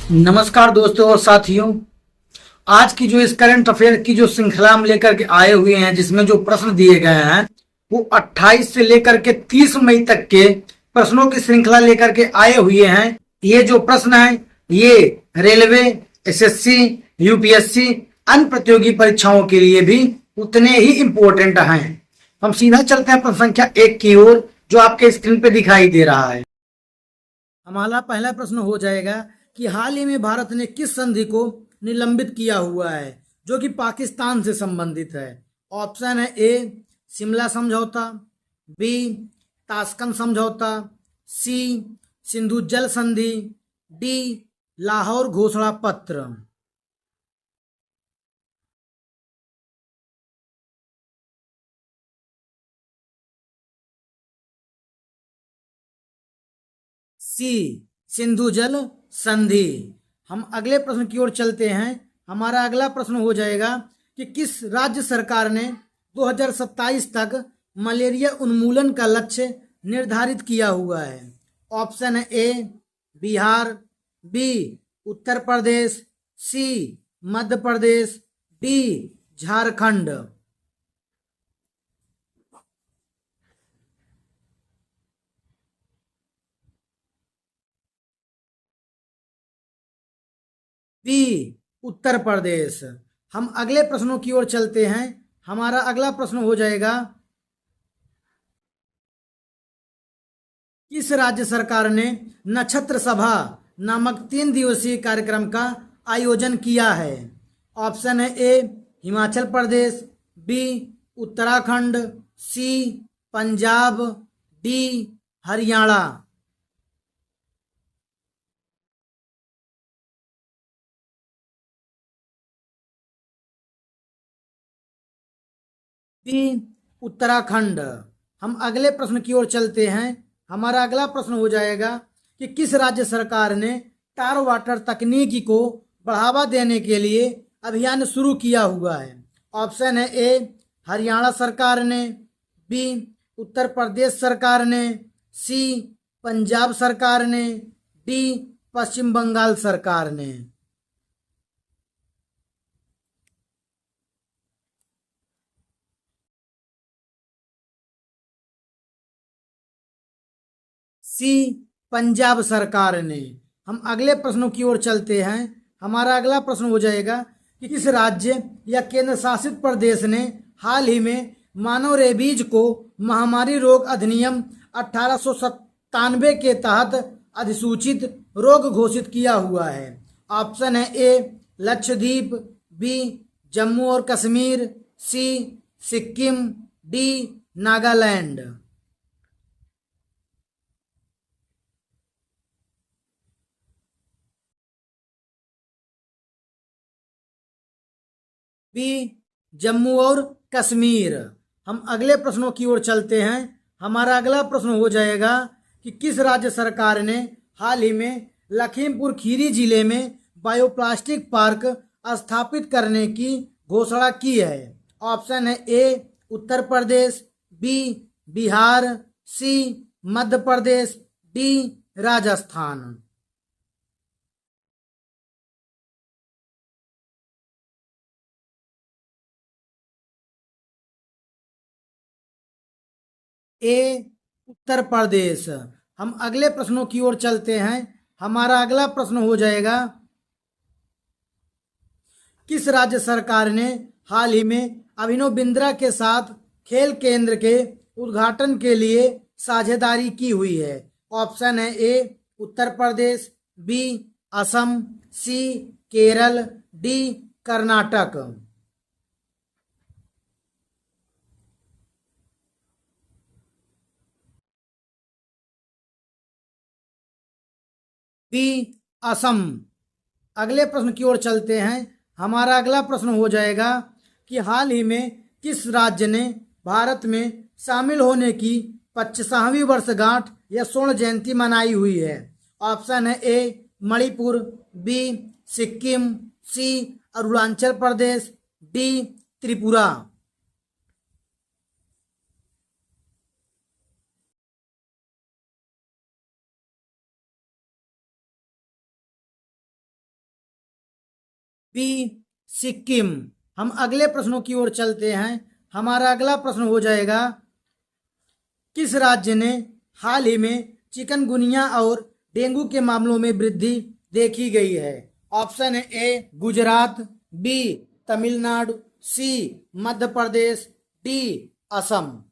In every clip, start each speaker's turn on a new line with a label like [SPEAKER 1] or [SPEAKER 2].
[SPEAKER 1] नमस्कार दोस्तों और साथियों। आज की जो इस करंट अफेयर की जो श्रृंखला हम लेकर के आए हुए हैं, जिसमें जो प्रश्न दिए गए हैं वो 28 से लेकर के 30 मई तक के प्रश्नों की श्रृंखला लेकर के आए हुए हैं। ये जो प्रश्न है ये रेलवे, एसएससी, यूपीएससी, अन्य प्रतियोगी परीक्षाओं के लिए भी उतने ही इंपॉर्टेंट हैं। हम सीधा चलते हैं प्रश्न संख्या 1 की ओर, जो आपके स्क्रीन पे दिखाई दे रहा है। हमारा पहला प्रश्न हो जाएगा कि हाल ही में भारत ने किस संधि को निलंबित किया हुआ है जो कि पाकिस्तान से संबंधित है। ऑप्शन है ए शिमला समझौता, बी ताशकंद समझौता, सी सिंधु जल संधि, डी लाहौर घोषणा पत्र। सी सिंधु जल संधि। हम अगले प्रश्न की ओर चलते हैं। हमारा अगला प्रश्न हो जाएगा कि किस राज्य सरकार ने 2027 तक मलेरिया उन्मूलन का लक्ष्य निर्धारित किया हुआ है। ऑप्शन है ए बिहार, बी उत्तर प्रदेश, सी मध्य प्रदेश, डी झारखंड। बी उत्तर प्रदेश। हम अगले प्रश्नों की ओर चलते हैं। हमारा अगला प्रश्न हो जाएगा किस राज्य सरकार ने नक्षत्र सभा नामक 3 दिवसीय कार्यक्रम का आयोजन किया है। ऑप्शन है ए हिमाचल प्रदेश, बी उत्तराखंड, सी पंजाब, डी हरियाणा। बी उत्तराखंड। हम अगले प्रश्न की ओर चलते हैं। हमारा अगला प्रश्न हो जाएगा कि किस राज्य सरकार ने टार वाटर तकनीकी को बढ़ावा देने के लिए अभियान शुरू किया हुआ है। ऑप्शन है ए हरियाणा सरकार ने, बी उत्तर प्रदेश सरकार ने, सी पंजाब सरकार ने, डी पश्चिम बंगाल सरकार ने। सी पंजाब सरकार ने। हम अगले प्रश्नों की ओर चलते हैं। हमारा अगला प्रश्न हो जाएगा कि किस राज्य या केंद्र शासित प्रदेश ने हाल ही में मानव रेबीज को महामारी रोग अधिनियम 1897 के तहत अधिसूचित रोग घोषित किया हुआ है। ऑप्शन है ए लक्षद्वीप, बी जम्मू और कश्मीर, सी सिक्किम, डी नागालैंड। बी जम्मू और कश्मीर। हम अगले प्रश्नों की ओर चलते हैं। हमारा अगला प्रश्न हो जाएगा कि किस राज्य सरकार ने हाल ही में लखीमपुर खीरी जिले में बायोप्लास्टिक पार्क स्थापित करने की घोषणा की है। ऑप्शन है ए उत्तर प्रदेश, बी बिहार, सी मध्य प्रदेश, डी राजस्थान। ए उत्तर प्रदेश। हम अगले प्रश्नों की ओर चलते हैं। हमारा अगला प्रश्न हो जाएगा किस राज्य सरकार ने हाल ही में अभिनव बिंद्रा के साथ खेल केंद्र के उद्घाटन के लिए साझेदारी की हुई है। ऑप्शन है ए उत्तर प्रदेश, बी असम, सी केरल, डी कर्नाटक। बी असम। अगले प्रश्न की ओर चलते हैं। हमारा अगला प्रश्न हो जाएगा कि हाल ही में किस राज्य ने भारत में शामिल होने की 25वीं वर्षगांठ या स्वर्ण जयंती मनाई हुई है। ऑप्शन है ए मणिपुर, बी सिक्किम, सी अरुणाचल प्रदेश, डी त्रिपुरा। बी सिक्किम। हम अगले प्रश्नों की ओर चलते हैं। हमारा अगला प्रश्न हो जाएगा, किस राज्य ने हाल ही में चिकनगुनिया और डेंगू के मामलों में वृद्धि देखी गई है? ऑप्शन है ए गुजरात, बी तमिलनाडु, सी मध्य प्रदेश, डी असम।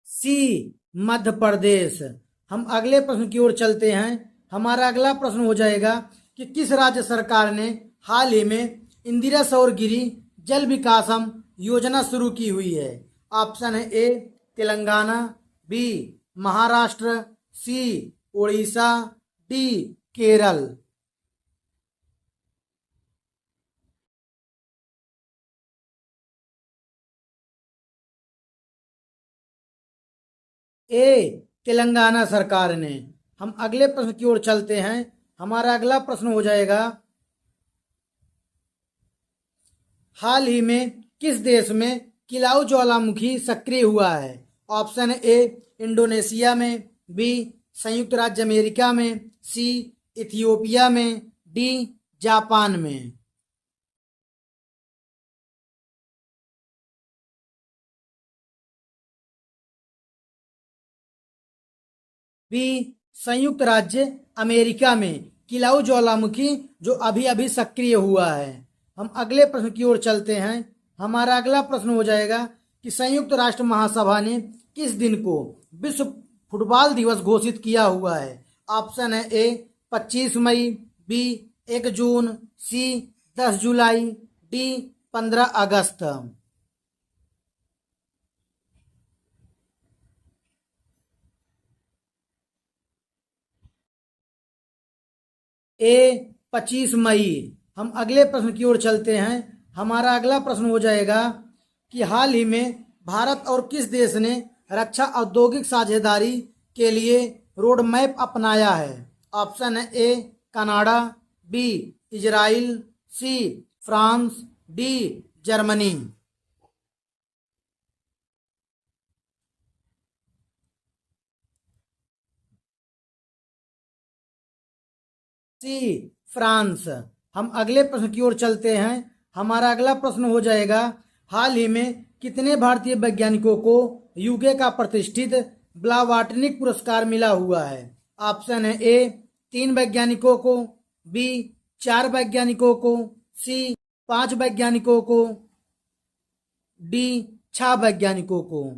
[SPEAKER 1] सी मध्य प्रदेश। हम अगले प्रश्न की ओर चलते हैं। हमारा अगला प्रश्न हो जाएगा कि किस राज्य सरकार ने हाल ही में इंदिरा सौर गिरी जल विकासम योजना शुरू की हुई है? ऑप्शन है ए तेलंगाना, बी महाराष्ट्र, सी उड़ीसा, डी केरल। ए तेलंगाना सरकार ने। हम अगले प्रश्न की ओर चलते हैं। हमारा अगला प्रश्न हो जाएगा, हाल ही में किस देश में किलाउ ज्वालामुखी सक्रिय हुआ है? ऑप्शन ए इंडोनेशिया में, बी संयुक्त राज्य अमेरिका में, सी इथियोपिया में, डी जापान में। बी संयुक्त राज्य अमेरिका में किलाउ ज्वालामुखी जो अभी अभी सक्रिय हुआ है। हम अगले प्रश्न की ओर चलते हैं। हमारा अगला प्रश्न हो जाएगा कि संयुक्त राष्ट्र महासभा ने किस दिन को विश्व फुटबॉल दिवस घोषित किया हुआ है? ऑप्शन है ए 25 मई, बी 1 जून, सी 10 जुलाई, डी 15 अगस्त। ए 25 मई। हम अगले प्रश्न की ओर चलते हैं। हमारा अगला प्रश्न हो जाएगा कि हाल ही में भारत और किस देश ने रक्षा औद्योगिक साझेदारी के लिए रोड मैप अपनाया है? ऑप्शन है A Canada, B Israel, C France, D Germany. C France. हम अगले प्रश्न की ओर चलते हैं। हमारा अगला प्रश्न हो जाएगा, हाल ही में कितने भारतीय वैज्ञानिकों को यूके का प्रतिष्ठित ब्लावाटनिक पुरस्कार मिला हुआ है? ऑप्शन है ए 3 वैज्ञानिकों को, बी 4 वैज्ञानिकों को, सी 5 वैज्ञानिकों को, डी 6 वैज्ञानिकों को।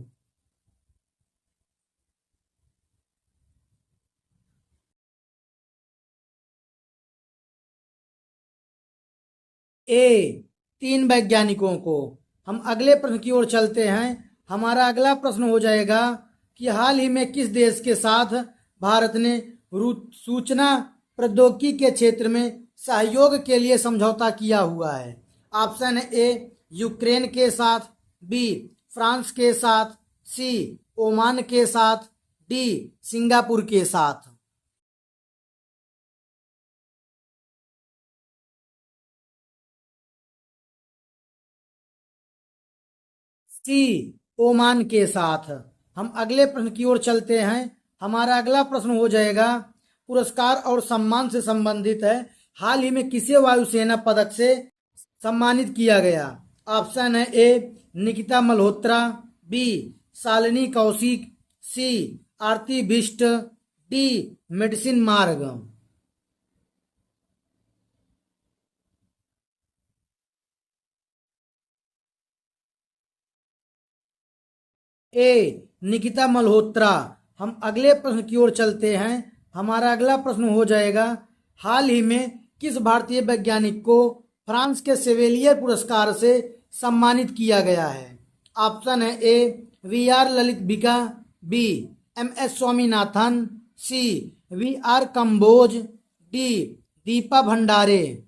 [SPEAKER 1] ए 3 वैज्ञानिकों को। हम अगले प्रश्न की ओर चलते हैं। हमारा अगला प्रश्न हो जाएगा कि हाल ही में किस देश के साथ भारत ने सूचना प्रौद्योगिकी के क्षेत्र में सहयोग के लिए समझौता किया हुआ है? ऑप्शन है ए यूक्रेन के साथ, बी फ्रांस के साथ, सी ओमान के साथ, डी सिंगापुर के साथ। सी ओमान के साथ। हम अगले प्रश्न की ओर चलते हैं। हमारा अगला प्रश्न हो जाएगा, पुरस्कार और सम्मान से संबंधित है। हाल ही में किसे वायुसेना पदक से सम्मानित किया गया? ऑप्शन है ए निकिता मल्होत्रा, बी शालिनी कौशिक, सी आरती बिष्ट, डी मेडिसिन मार्ग। ए निकिता मल्होत्रा। हम अगले प्रश्न की ओर चलते हैं। हमारा अगला प्रश्न हो जाएगा, हाल ही में किस भारतीय वैज्ञानिक को फ्रांस के सेवेलियर पुरस्कार से सम्मानित किया गया है? ऑप्शन है A V R Lalit Bika, B M S Swaminathan, C V R Kamboj, D Deepa Bhandare.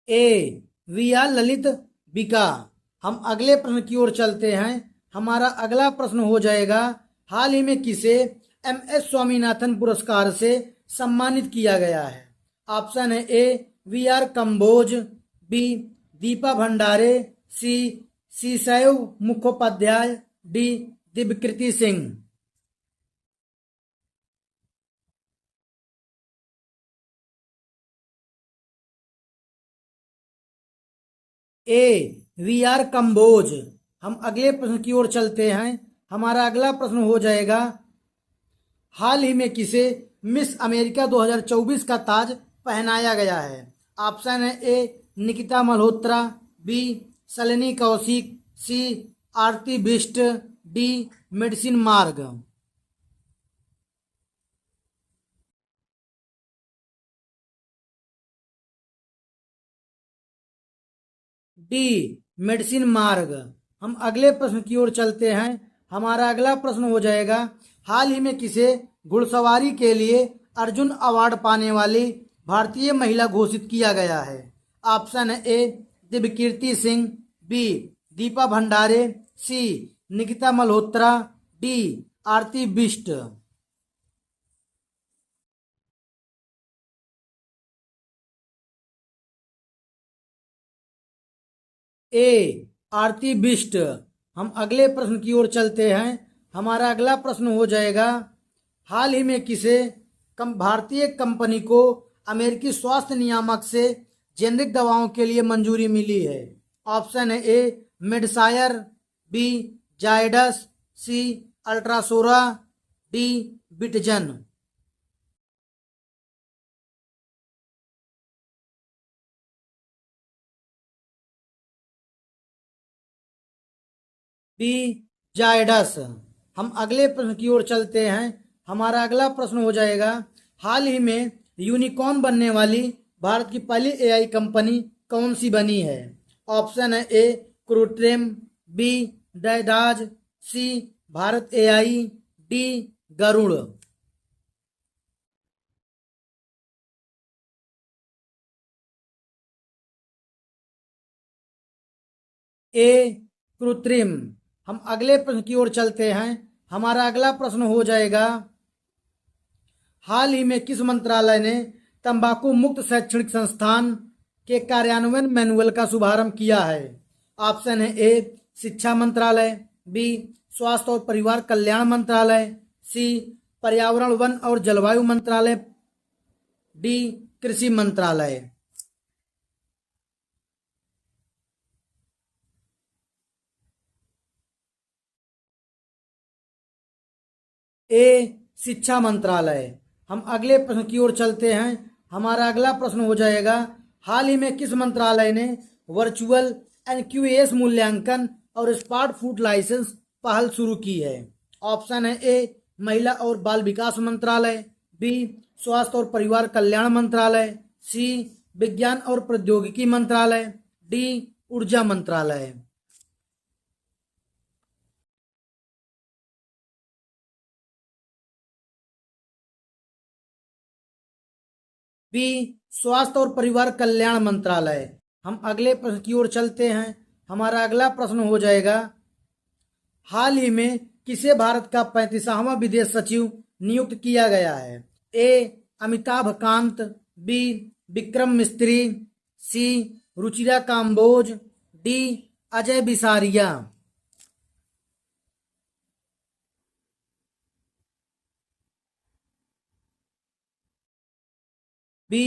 [SPEAKER 1] A we R Lalit बिका। हम अगले प्रश्न की ओर चलते हैं। हमारा अगला प्रश्न हो जाएगा, हाल ही में किसे MS स्वामीनाथन पुरस्कार से सम्मानित किया गया है? ऑप्शन है ए VR कंबोज, बी दीपा भंडारे, सी सीसैव मुखोपाध्याय, डी दिव्यकृति सिंह। ए VR कंबोज। हम अगले प्रश्न की ओर चलते हैं। हमारा अगला प्रश्न हो जाएगा, हाल ही में किसे मिस अमेरिका 2024 का ताज पहनाया गया है? ऑप्शन है ए निकिता मल्होत्रा, बी सलोनी कौशिक, सी आरती बिष्ट, डी मेडिसिन मार्ग। डी मेडिसिन मार्ग। हम अगले प्रश्न की ओर चलते हैं। हमारा अगला प्रश्न हो जाएगा, हाल ही में किसे घुड़सवारी के लिए अर्जुन अवार्ड पाने वाली भारतीय महिला घोषित किया गया है? ऑप्शन है ए दिव्यकीर्ति सिंह, बी दीपा भंडारे, सी निकिता मल्होत्रा, डी आरती बिष्ट। ए आरती बिष्ट। हम अगले प्रश्न की ओर चलते हैं। हमारा अगला प्रश्न हो जाएगा, हाल ही में किसे भारतीय कंपनी को अमेरिकी स्वास्थ्य नियामक से जेनरिक दवाओं के लिए मंजूरी मिली है? ऑप्शन है ए मेडसायर, बी जायडस, सी अल्ट्रासोरा, डी बिटजन। बी जायडस। हम अगले प्रश्न की ओर चलते हैं। हमारा अगला प्रश्न हो जाएगा, हाल ही में यूनिकॉर्न बनने वाली भारत की पहली AI कंपनी कौन सी बनी है? ऑप्शन है ए क्रूट्रेम, बी डायडाज, सी भारत AI, डी गरुड़। ए कृत्रिम। हम अगले प्रश्न की ओर चलते हैं। हमारा अगला प्रश्न हो जाएगा, हाल ही में किस मंत्रालय ने तंबाकू मुक्त शैक्षणिक संस्थान के कार्यान्वयन मैनुअल का शुभारंभ किया है? ऑप्शन है ए शिक्षा मंत्रालय, बी स्वास्थ्य और परिवार कल्याण मंत्रालय, सी पर्यावरण वन और जलवायु मंत्रालय, डी कृषि मंत्रालय। ए शिक्षा मंत्रालय। हम अगले प्रश्न की ओर चलते हैं। हमारा अगला प्रश्न हो जाएगा, हाल ही में किस मंत्रालय ने वर्चुअल NQAS मूल्यांकन और स्मार्ट फूड लाइसेंस पहल शुरू की है? ऑप्शन है ए महिला और बाल विकास मंत्रालय, बी स्वास्थ्य और परिवार कल्याण मंत्रालय, सी विज्ञान और प्रौद्योगिकी मंत्रालय, डी ऊर्जा मंत्रालय। बी स्वास्थ्य और परिवार कल्याण मंत्रालय। हम अगले प्रश्न की ओर चलते हैं। हमारा अगला प्रश्न हो जाएगा, हाल ही में किसे भारत का 35वां विदेश सचिव नियुक्त किया गया है? ए अमिताभ कांत, बी विक्रम मिस्त्री, सी रुचिरा काम्बोज, डी अजय बिसारिया। बी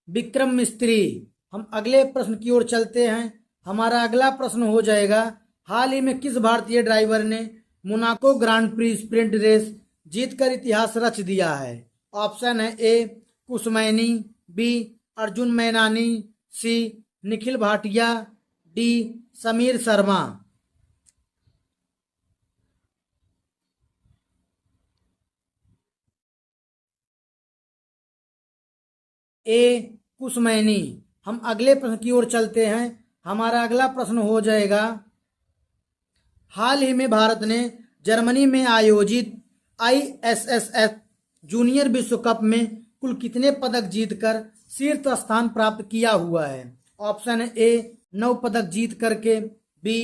[SPEAKER 1] विक्रम मिस्त्री। हम अगले प्रश्न की ओर चलते हैं। हमारा अगला प्रश्न हो जाएगा, हाल ही में किस भारतीय ड्राइवर ने Monaco grand pre sprint race जीतकर इतिहास रच दिया है? ऑप्शन है ए कुसमैनी, बी अर्जुन मैनानी, सी निखिल भाटिया, डी समीर शर्मा। ए कुसमैनी। हम अगले प्रश्न की ओर चलते हैं। हमारा अगला प्रश्न हो जाएगा, हाल ही में भारत ने जर्मनी में आयोजित ISSF जूनियर विश्व कप में कुल कितने पदक जीतकर शीर्ष स्थान प्राप्त किया हुआ है? ऑप्शन है ए 9 पदक जीत करके, बी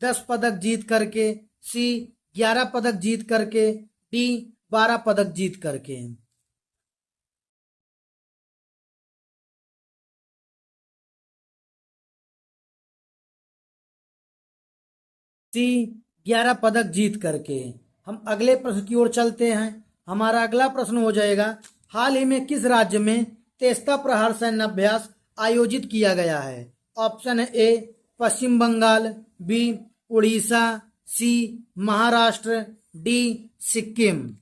[SPEAKER 1] 10 पदक जीत करके, सी 11 पदक जीत करके, डी 12 पदक जीत करके। सी 11 पदक जीत करके। हम अगले प्रश्न की ओर चलते हैं। हमारा अगला प्रश्न हो जाएगा, हाल ही में किस राज्य में तेस्ता प्रहार सैन्य अभ्यास आयोजित किया गया है? ऑप्शन है ए पश्चिम बंगाल, बी उड़ीसा, सी महाराष्ट्र, डी सिक्किम।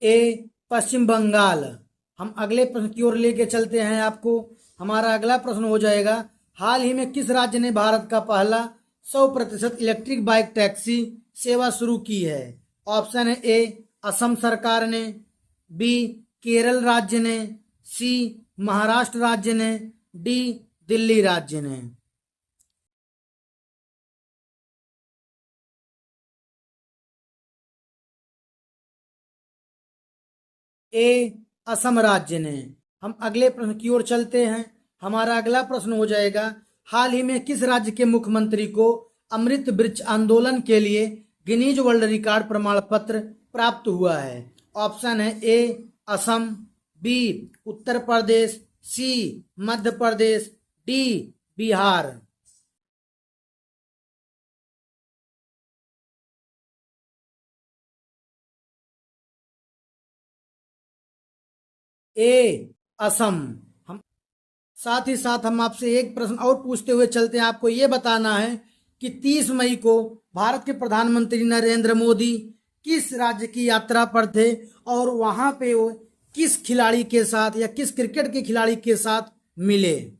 [SPEAKER 1] ए पश्चिम बंगाल। हम अगले प्रश्न की ओर लेके चलते हैं आपको। हमारा अगला प्रश्न हो जाएगा, हाल ही में किस राज्य ने भारत का पहला 100% इलेक्ट्रिक बाइक टैक्सी सेवा शुरू की है? ऑप्शन है ए असम सरकार ने, बी केरल राज्य ने, सी महाराष्ट्र राज्य ने, डी दिल्ली राज्य ने। ए असम राज्य ने। हम अगले प्रश्न की ओर चलते हैं। हमारा अगला प्रश्न हो जाएगा, हाल ही में किस राज्य के मुख्यमंत्री को अमृत वृक्ष आंदोलन के लिए गिनीज वर्ल्ड रिकॉर्ड प्रमाण पत्र प्राप्त हुआ है? ऑप्शन है ए असम, बी उत्तर प्रदेश, सी मध्य प्रदेश, डी बिहार। ए असम। हम साथ ही साथ हम आपसे एक प्रश्न और पूछते हुए चलते हैं। आपको ये बताना है कि 30 मई को भारत के प्रधानमंत्री नरेंद्र मोदी किस राज्य की यात्रा पर थे और वहां पे वो किस खिलाड़ी के साथ या किस क्रिकेट के खिलाड़ी के साथ मिले?